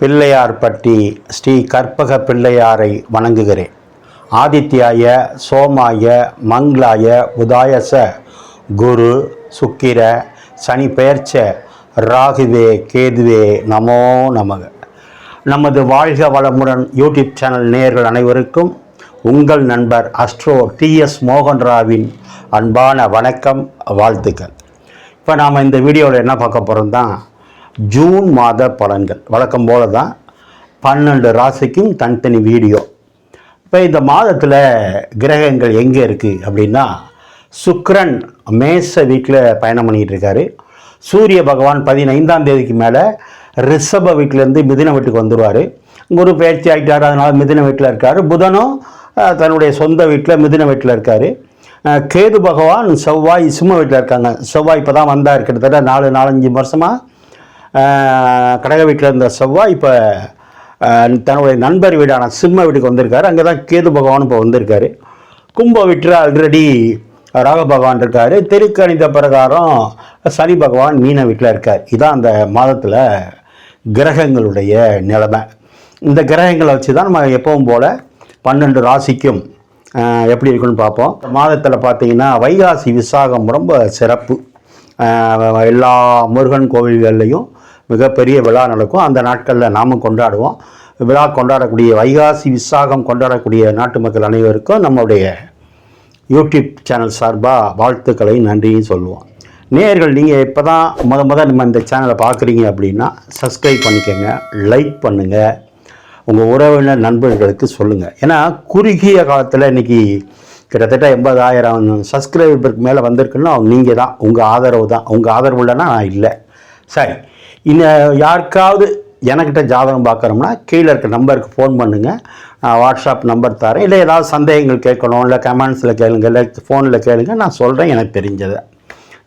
பிள்ளையார்பட்டி ஸ்ரீ கற்பக பிள்ளையாரை வணங்குகிறேன். ஆதித்யாய சோமாய மங்களாய புதாயச குரு சுக்கிர சனி பெயர்ச்ச ராகுவே கேதுவே நமோ நமக. நமது வாழ்க வளமுடன் யூடியூப் சேனல் நேயர்கள் அனைவருக்கும் உங்கள் நண்பர் அஸ்ட்ரோ TS மோகன்ராவின் அன்பான வணக்கம், வாழ்த்துக்கள். இப்போ நாம் இந்த வீடியோவில் என்ன பார்க்க போகிறோம் தான் ஜூன் மாத பலன்கள். வழக்கம் போல தான் 12 ராசிக்கும் தனித்தனி வீடியோ. இப்போ இந்த மாதத்தில் கிரகங்கள் எங்கே இருக்குது அப்படின்னா, சுக்கிரன் மேச வீட்டில் பயணம் பண்ணிகிட்டு இருக்காரு. சூரிய பகவான் 15ஆம் தேதிக்கு மேலே ரிஷப வீட்டிலேருந்து மிதுன வீட்டுக்கு வந்துடுவார். குரு பயிற்சி ஆகிட்டார், அதனால் மிதுன வீட்டில் இருக்கார். புதனும் தன்னுடைய சொந்த வீட்டில் மிதுன வீட்டில் இருக்கார். கேது பகவான் செவ்வாய் சிம்ம வீட்டில் இருக்காங்க. செவ்வாய் இப்போ தான் வந்தார், கிட்டத்தட்ட 4-5 வருஷமாக கடக வீட்டில் இருந்த செவ்வாய் இப்போ தன்னுடைய நண்பர் வீடான சிம்ம வீட்டுக்கு வந்திருக்காரு. அங்கே தான் கேது பகவான் இப்போ வந்திருக்காரு. கும்ப வீட்டில் ஆல்ரெடி ராக பகவான் இருக்கார். திருக்கணித பிரகாரம் சனி பகவான் மீன வீட்டில் இருக்கார். இதான் அந்த மாதத்தில் கிரகங்களுடைய நிலைமை. இந்த கிரகங்களை வச்சு தான் நம்ம எப்பவும் போல் 12 ராசிக்கும் எப்படி இருக்குன்னு பார்ப்போம். மாதத்தில் பார்த்தீங்கன்னா வைகாசி விசாகம் ரொம்ப சிறப்பு. எல்லா முருகன் கோவில்கள்லையும் மிகப்பெரிய விழா நடக்கும். அந்த நாட்களில் நாமும் கொண்டாடுவோம். விழா கொண்டாடக்கூடிய வைகாசி விசாகம் கொண்டாடக்கூடிய நாட்டு மக்கள் அனைவருக்கும் நம்முடைய யூடியூப் சேனல் சார்பாக வாழ்த்துக்களை நன்றியும் சொல்லுவோம். நேயர்கள், நீங்கள் இப்போ தான் முத நம்ம இந்த சேனலை பார்க்குறீங்க அப்படின்னா சப்ஸ்கிரைப் பண்ணிக்கோங்க, லைக் பண்ணுங்கள், உங்கள் உறவினர் நண்பர்களுக்கு சொல்லுங்கள். ஏன்னா குறுகிய காலத்தில் இன்றைக்கி கிட்டத்தட்ட 80,000 சப்ஸ்கிரைபருக்கு மேலே வந்திருக்குன்னா நீங்கள் தான், உங்கள் ஆதரவு தான். உங்கள் ஆதரவு இல்லைன்னா நான் இல்லை. சரி, இன்னும் யாருக்காவது எனக்கிட்ட ஜாதகம் பார்க்குறோம்னா கீழே இருக்க நம்பருக்கு ஃபோன் பண்ணுங்கள். நான் வாட்ஸ்அப் நம்பர் தரேன். இல்லை ஏதாவது சந்தேகங்கள் கேட்கணும், இல்லை கமெண்ட்ஸில் கேளுங்க, இல்லை ஃபோனில் கேளுங்க, நான் சொல்கிறேன் எனக்கு தெரிஞ்சதை.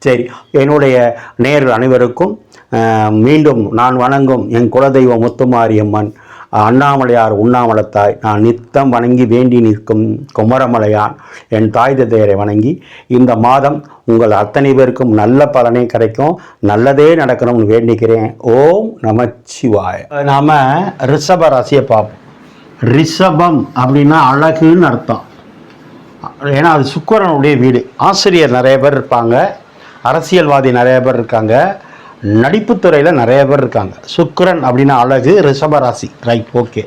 சரி, என்னுடைய நேயர்கள் அனைவருக்கும் மீண்டும் நான் வணங்கும் என் குலதெய்வம் முத்துமாரியம்மன் அண்ணாமலையார் உண்ணாமலத்தாய் நான் நித்தம் வணங்கி வேண்டி நிற்கும் குமரமலையான் என் தாய் தந்தையரை வணங்கி இந்த மாதம் உங்கள் அத்தனை பேருக்கும் நல்ல பலனே கிடைக்கும், நல்லதே நடக்கணும்னு வேண்டிக்கிறேன். ஓம் நமச்சிவாய. நாம் ரிஷப ராசியை பார்ப்போம். ரிஷபம் அப்படின்னா அழகுன்னு அர்த்தம். ஏன்னா அது சுக்கிரனுடைய வீடு. ஆசிரியர் நிறைய பேர் இருப்பாங்க, அரசியல்வாதி நிறைய பேர் இருக்காங்க, நடிப்புத்துறையில் நிறைய பேர் இருக்காங்க. சுக்கிரன் அப்படின்னா அழகு. ரிஷப ராசி, ரைட், ஓகே.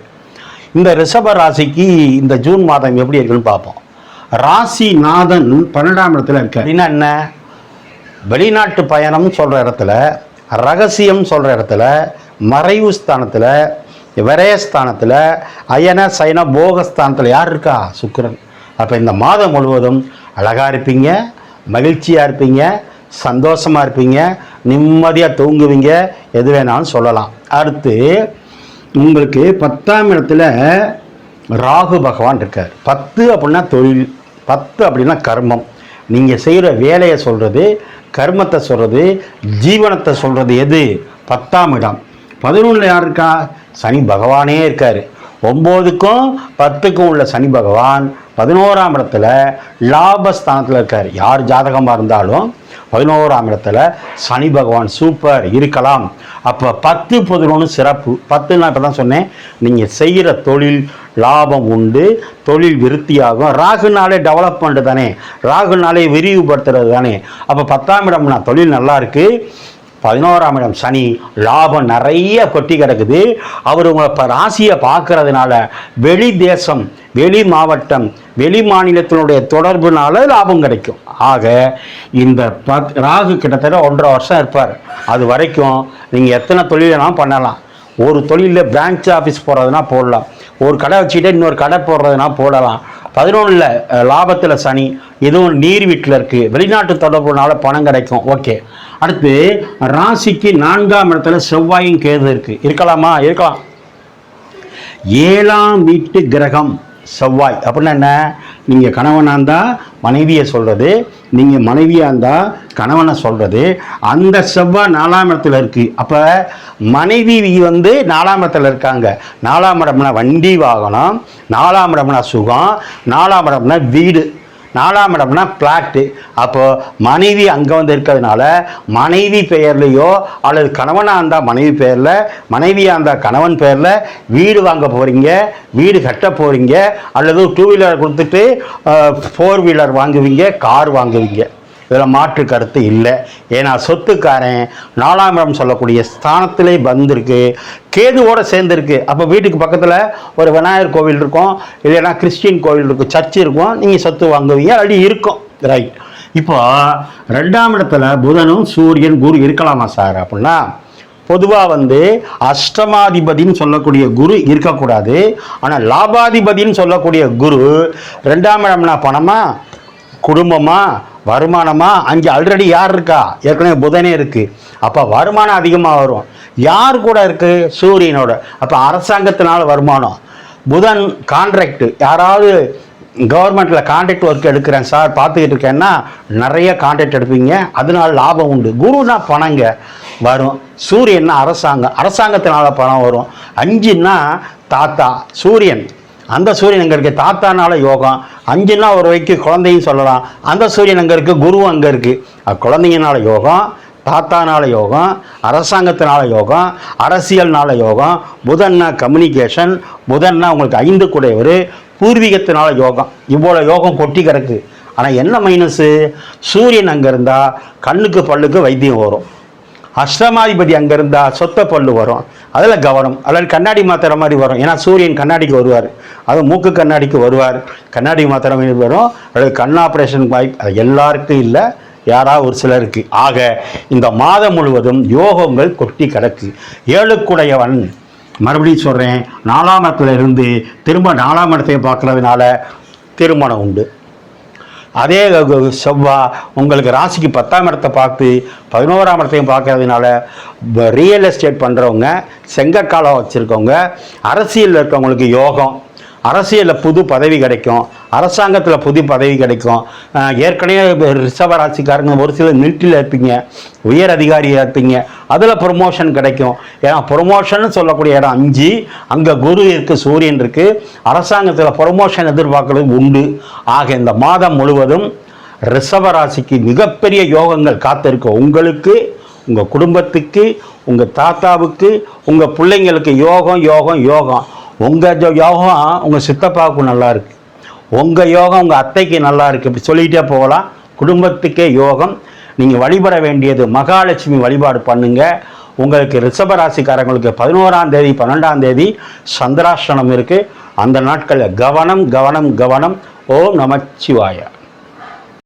இந்த ரிஷப ராசிக்கு இந்த ஜூன் மாதம் எப்படி இருக்குன்னு பார்ப்போம். ராசிநாதன் 12ஆம் இடத்துல இருக்க அப்படின்னா என்ன? வெளிநாட்டு பயணம் சொல்கிற இடத்துல, ரகசியம் சொல்கிற இடத்துல, மறைவு ஸ்தானத்தில், விரயஸ்தானத்தில், அயன சயன போகஸ்தானத்தில் யார் இருக்கா? சுக்கிரன். அப்போ இந்த மாதம் முழுவதும் அழகாக இருப்பீங்க, மகிழ்ச்சியாக இருப்பீங்க, சந்தோஷமாக இருப்பீங்க, நிம்மதியாக தூங்குவீங்க, எது வேணாலும் சொல்லலாம். அடுத்து உங்களுக்கு 10ஆம் இடத்துல ராகு பகவான் இருக்கார். 10 அப்படின்னா தொழில், 10 அப்படின்னா கர்மம். நீங்கள் செய்கிற வேலையை சொல்கிறது, கர்மத்தை சொல்கிறது, ஜீவனத்தை சொல்கிறது எது? 10ஆம் இடம். 11ல் யார் இருக்கா? சனி பகவானே இருக்கார். 9க்கும் 10க்கும் உள்ள சனி பகவான் 11ஆம் இடத்துல லாபஸ்தானத்தில் இருக்கார். யார் ஜாதகமாக இருந்தாலும் 11ஆம் இடத்துல சனி பகவான் சூப்பர் இருக்கலாம். அப்போ 10-11 சிறப்பு. 10ன்னா இப்போ தான் சொன்னேன், நீங்கள் செய்கிற தொழில் லாபம் உண்டு, தொழில் விருத்தியாகும். ராகுனாலே டெவலப்மெண்ட் தானே, ராகுனாலே விரிவுபடுத்துறது தானே. அப்போ 10ஆம் இடம்னா தொழில் நல்லா இருக்குது. 11ஆம் இடம் சனி, லாபம் நிறைய கொட்டி கிடக்குது. அவர் உங்களை இப்போ ராசியை பார்க்கறதுனால வெளி தேசம், வெளி மாவட்டம், வெளி மாநிலத்தினுடைய தொடர்புனால லாபம் கிடைக்கும். ஆக இந்த ராகு கிட்டத்தட்ட 1.5 வருஷம் இருப்பார். அது வரைக்கும் நீங்கள் எத்தனை தொழிலாம் பண்ணலாம். ஒரு தொழிலில் பிரான்ச் ஆஃபீஸ் போடுறதுனா போடலாம், ஒரு கடை வச்சுக்கிட்டே இன்னொரு கடை போடுறதுனா போடலாம். 11ல் லாபத்தில் சனி, இதுவும் நீர் வீட்டில் இருக்குது, வெளிநாட்டு தொடர்புனால பணம் கிடைக்கும். ஓகே. அடுத்து ராசிக்கு 4ஆம் இடத்துல செவ்வாயும் கேது இருக்குது. இருக்கலாமா? இருக்கலாம். 7ஆம் வீட்டு கிரகம் செவ்வாய் அப்படின்னா என்ன? நீங்கள் கணவனாக இருந்தால் மனைவியை சொல்கிறது, நீங்கள் மனைவியாக இருந்தால் கணவனை சொல்கிறது. அந்த செவ்வாய் 4ஆம் இடத்துல இருக்குது. அப்போ மனைவி 4ஆம் இடத்துல இருக்காங்க. 4ஆம் இடம்னா வண்டி வாகனம், 4ஆம் இடம்னா சுகம், 4ஆம் இடம்னா வீடு. 4ஆம் இடம்னா பிளாட்டு. அப்போது மனைவி அங்கே வந்து இருக்கிறதுனால மனைவி பெயர்லையோ அல்லது கணவனாக இருந்தால் மனைவி பெயரில், மனைவியாக இருந்தால் கணவன் பெயரில் வீடு வாங்க போகிறீங்க, வீடு கட்ட போகிறீங்க, அல்லது 2 வீலர் கொடுத்துட்டு 4 வீலர் வாங்குவீங்க, கார் வாங்குவீங்க. இதில் மாற்று கருத்து இல்லை. ஏன்னா சொத்துக்காரன் 4ஆம் இடம் சொல்லக்கூடிய ஸ்தானத்திலே வந்திருக்கு, கேதுவோடு சேர்ந்துருக்கு. அப்போ வீட்டுக்கு பக்கத்தில் ஒரு விநாயகர் கோவில் இருக்கும், இல்லைன்னா கிறிஸ்டின் கோவில் இருக்கும், சர்ச் இருக்கும், நீங்கள் சொத்து வாங்குவீங்க, அப்படி இருக்கும். ரைட். இப்போ 2ஆம் இடத்துல புதனும் சூரியன் குரு இருக்கலாமா சார் அப்படின்னா, பொதுவாக வந்து அஷ்டமாதிபதினு சொல்லக்கூடிய குரு இருக்கக்கூடாது. ஆனால் லாபாதிபதினு சொல்லக்கூடிய குரு 2ஆம் இடம்னா பணமா, குடும்பமா, வருமானமா, அங்கே ஆல்ரெடி யார் இருக்கா, ஏற்கனவே புதனே இருக்குது. அப்போ வருமானம் அதிகமாக வரும். யார் கூட இருக்குது, சூரியனோட. அப்போ அரசாங்கத்தினால வருமானம். புதன் கான்ட்ராக்டு, யாராவது கவர்மெண்ட்டில் கான்ட்ராக்ட் ஒர்க் எடுக்கிறேன் சார் பார்த்துக்கிட்டு இருக்கேன்னா நிறைய கான்ட்ராக்ட் எடுப்பீங்க, அதனால லாபம் உண்டு. குருனா பணங்க வரும், சூரியன்னா அரசாங்கம், அரசாங்கத்தினால பணம் வரும். 5ன்னா தாத்தா சூரியன், அந்த சூரியன் அங்கே இருக்குது, தாத்தானால யோகம். 5ன்னா ஒரு வகைக்கு குழந்தையும் சொல்லலாம், அந்த சூரியன் அங்கே இருக்குது, குருவும் அங்கே இருக்குது. குழந்தைங்கனால யோகம், தாத்தானால யோகம், அரசாங்கத்தினால யோகம், அரசியல்னால யோகம். புதன்னா கம்யூனிகேஷன், புதன்னா உங்களுக்கு 5 கூடையவர், பூர்வீகத்தினால யோகம். இவ்வளோ யோகம் கொட்டி கிடக்கு. ஆனால் என்ன மைனஸு, சூரியன் அங்கே இருந்தால் கண்ணுக்கு பல்லுக்கு வைத்தியம் வரும். அஷ்டமாதிபதி அங்கே இருந்தால் சொத்த பல்லு வரும், அதில் கவனம். அல்லது கண்ணாடி மாத்திர மாதிரி வரும், ஏன்னா சூரியன் கண்ணாடிக்கு வருவார், அது மூக்கு கண்ணாடிக்கு வருவார், கண்ணாடி மாத்திர மாதிரி வரும். அல்லது கண் ஆப்ரேஷன் வாய்ப்பு, அது எல்லாருக்கும் இல்லை, யாராவது ஒரு சிலருக்கு. ஆக இந்த மாதம் முழுவதும் யோகங்கள் கொட்டி கிடக்கு. 7க்குடையவன், மறுபடியும் சொல்கிறேன், 4ஆம் இடத்துல இருந்து திரும்ப 4ஆம் இடத்தையும் பார்க்குறதுனால திருமணம் உண்டு. அதே செவ்வாய் உங்களுக்கு ராசிக்கு 10ஆம் இடத்தை பார்த்து 11ஆம் இடத்தையும் பார்க்கறதுனால ரியல் எஸ்டேட் பண்ணுறவங்க, செங்கக்காலம் வச்சுருக்கவங்க, அரசியலில் இருக்கவங்களுக்கு யோகம். அரசியலில் புது பதவி கிடைக்கும், அரசாங்கத்தில் புது பதவி கிடைக்கும். ஏற்கனவே ரிஷப ராசிக்காரங்க ஒரு சிலர் மிலிட்ரியில் இருப்பீங்க, உயர் அதிகாரியாக இருப்பீங்க, அதில் ப்ரொமோஷன் கிடைக்கும். ஏன்னா ப்ரொமோஷன் சொல்லக்கூடிய இடம் 5, அங்கே குரு இருக்குது, சூரியன் இருக்குது. அரசாங்கத்தில் ப்ரொமோஷன் எதிர்பார்க்கறது உண்டு. ஆக இந்த மாதம் முழுவதும் ரிஷப ராசிக்கு மிகப்பெரிய யோகங்கள் காத்திருக்கு. உங்களுக்கு, உங்கள் குடும்பத்துக்கு, உங்கள் தாத்தாவுக்கு, உங்கள் பிள்ளைங்களுக்கு யோகம் யோகம் யோகம். உங்கள் யோகம் உங்கள் சித்தப்பாவுக்கு நல்லா இருக்குது, உங்கள் யோகம் உங்கள் அத்தைக்கு நல்லா இருக்குது, இப்படி சொல்லிகிட்டே போகலாம். குடும்பத்துக்கே யோகம். நீங்கள் வழிபட வேண்டியது மகாலட்சுமி வழிபாடு பண்ணுங்கள். உங்களுக்கு ரிஷபராசிக்காரங்களுக்கு 11ஆம் தேதி 12ஆம் தேதி சந்திராஷ்டமம் இருக்குது. அந்த நாட்களில் கவனம் கவனம் கவனம். ஓம் நமச்சிவாய.